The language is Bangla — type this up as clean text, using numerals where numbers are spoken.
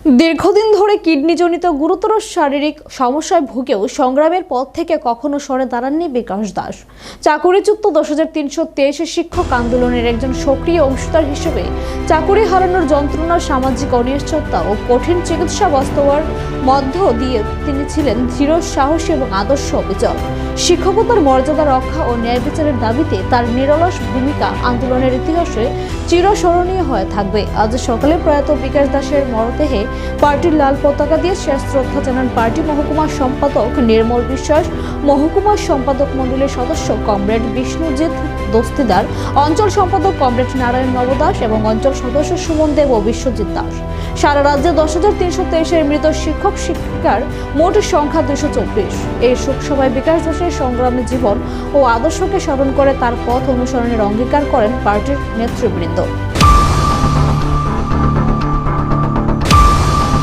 দীর্ঘদিন ধরে কিডনিজনিত গুরুতর শারীরিক সমস্যায় ভুগেও সংগ্রামের পথ থেকে কখনো সরে দাঁড়াননি বিকাশ দাস। চাকুরিচ্যুত 10,323 শিক্ষক আন্দোলনের একজন সক্রিয় অংশীদার হিসেবে চাকুরি হারানোর যন্ত্রণা, সামাজিক অনিশ্চয়তা ও কঠিন চিকিৎসা বাস্তবার মধ্য দিয়ে তিনি ছিলেন দৃঢ়, সাহসী এবং আদর্শ অবিচল। শিক্ষকতার মর্যাদা রক্ষা ও ন্যায় বিচারের দাবিতে তার নিরলস ভূমিকা আন্দোলনের ইতিহাসে চিরস্মরণীয় হয়ে থাকবে। আজ সকালে প্রয়াত বিকাশ দাসের মরদেহে পার্টির লাল পতাকা দিয়ে শেষ শ্রদ্ধা জানান পার্টি মহকুমা সম্পাদক নির্মল বিশ্বাস, মহকুমা সম্পাদক মণ্ডলীর সদস্য কমরেড বিষ্ণুজিৎ দস্তিদার, অঞ্চল সম্পাদক কমরেড নারায়ণ নবদাস এবং অঞ্চল সদস্য সুমন দেব ও বিশ্বজিৎ দাস। সারা রাজ্যে 10,323 মৃত শিক্ষক শিক্ষিকার মোট সংখ্যা 224। এই শোকসভায় বিকাশ দাসের সংগ্রামী জীবন ও আদর্শকে স্মরণ করে তার পথ অনুসরণের অঙ্গীকার করেন পার্টির নেতৃবৃন্দ।